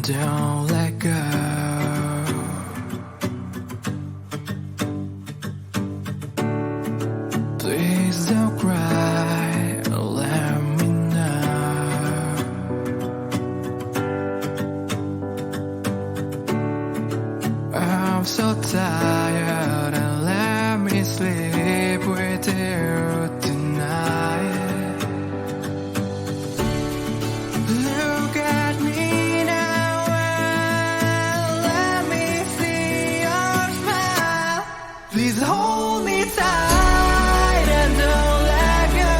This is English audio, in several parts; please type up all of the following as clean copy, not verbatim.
don't let go. Please don't cry, let me know. I'm so tired and let me sleep with you tonight. Look at me now and let me see your smile. Please hold me tight and don't let go.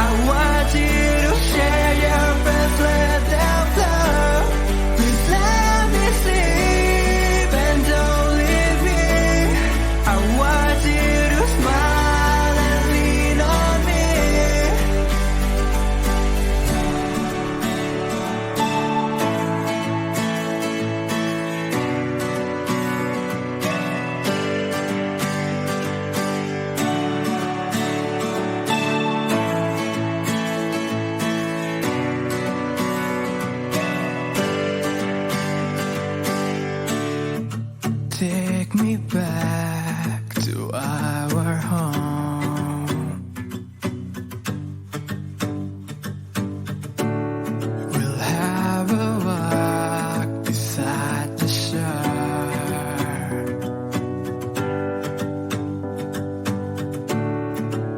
I want you to share your breath, let them flow. Please let me sleep and don't leave me. I want you to smile and lean on me. Take me back to our home. We'll have a walk beside the shore.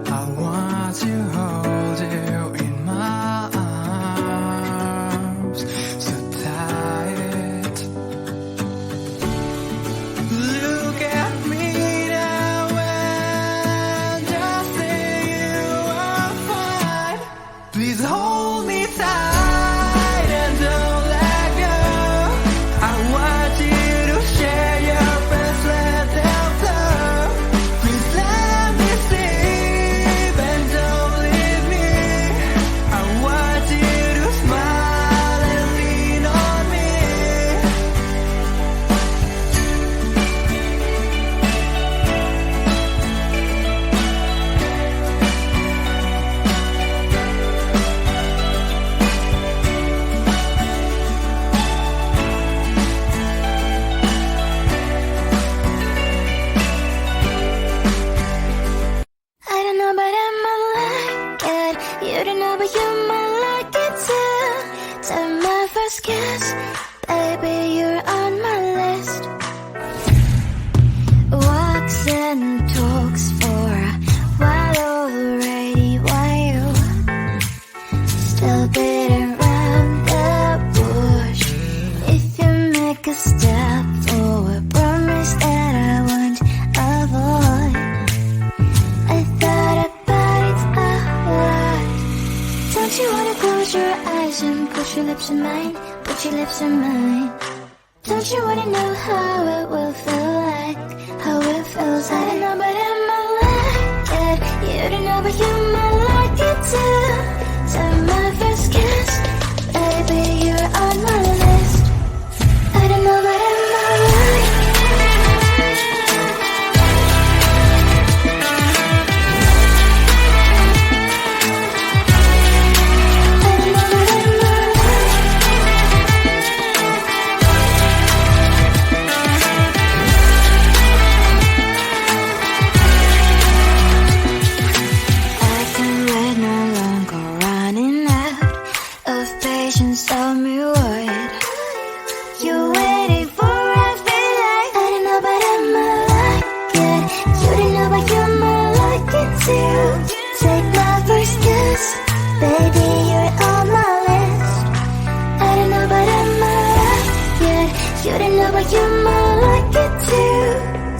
I want to hold you in my arms so tight. Look at me now and just say you are fine. Please hold me tight and don't let go. I want you to share your breath, let them flow. Please let me sleep and don't leave me. I want you to smile and lean on me. I don't know, but I might like it. You don't know, but you might like it too. Time my first kiss, baby, you're on my list. Walks and talks for a while already. Why you still beating around the bush? If you make a step forward, promise that I won't avoid. I thought about it a lot. Don't you wanna close your eyes and put your lips in mine? Put your lips in mine. Don't you wanna know how it will feel like? How it feels, I don't know, but I might like it. You don't know, but you might like it too. Time my first kiss, baby, you're on my list. I don't know, but I might like it. I can wait no longer, running out of patience. Tell me what you're waiting for. I feel like I don't know, but I might like it. You don't know, but you might like it too. Take my first kiss, baby, you're on my list. I don't know, but I might like it. You don't know, but you might like it too.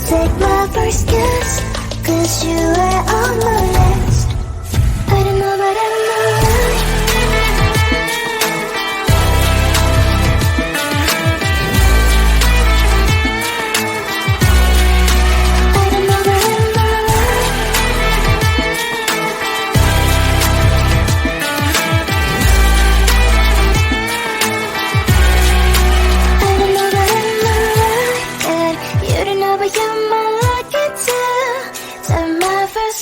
Take my first kiss, 'cause you are on my list. I don't know, but I might like it. I don't know, but I might like it. I don't know, but I might like it. You don't know, but you might like it too. Time my first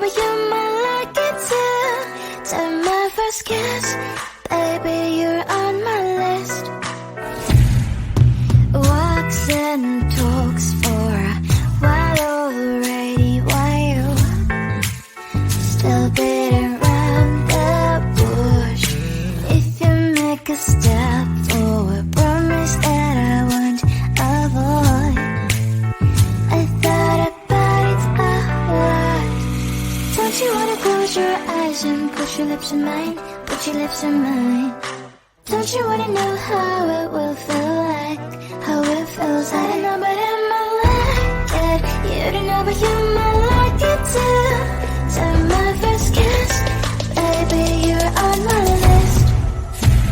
but you might like it too. Time my first kiss, baby, you're on my list. Walks and talks for a while already. Why you still beating around the bush? If you make a step forward, promise that I won't avoid. I thought about it a lot. Don't you wanna close your eyes and put your lips in mine? Put your lips in mine. Don't you wanna know how it will feel like? How it feels like? I don't know, but I might like it. You don't know, but you might like it too. Time my first kiss, baby, you're on my list.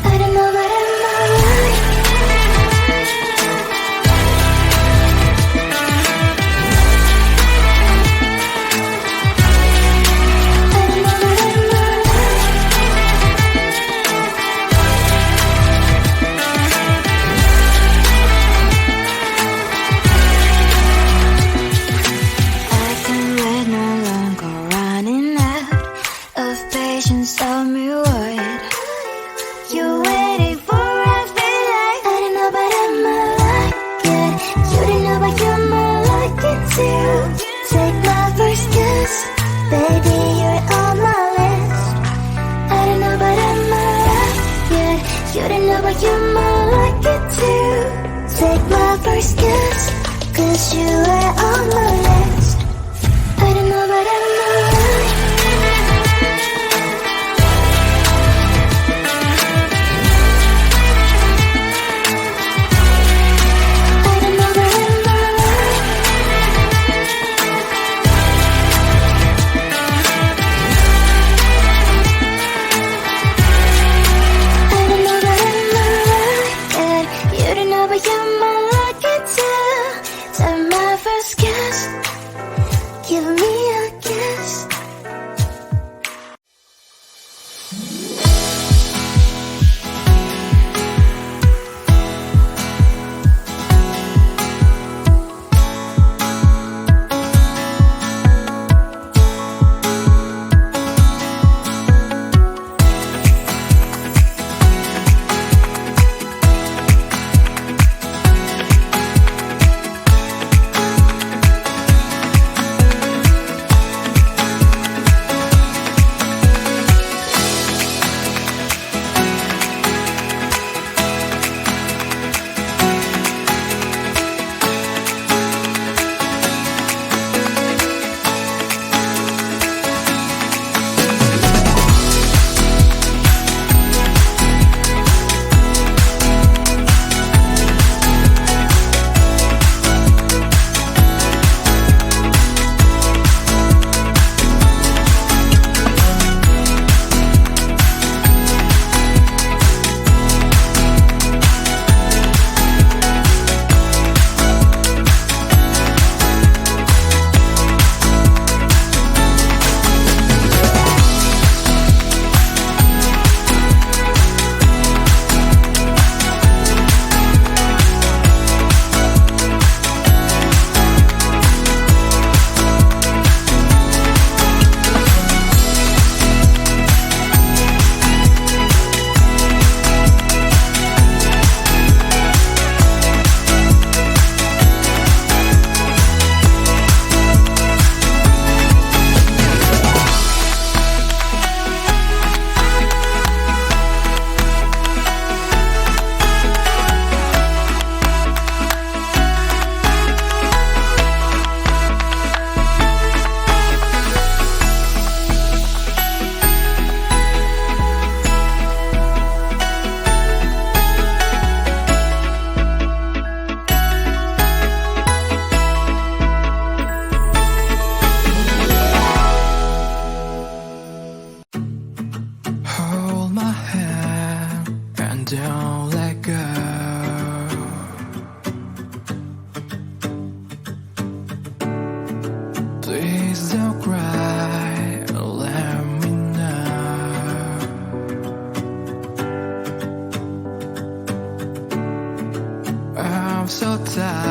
I don't know, but I might like it. Tell me what you're waiting for. I feel like I don't know, but I might like it. You don't know, but you might like it too. Take my first kiss, baby, you're on my list. I don't know, but I might like it. You don't know, but you might like it too. Take my first kiss, 'cause you are on my list. I don't know, but I might like it. Give me a kiss. don't let go. Please don't cry, let me know. I'm so tired.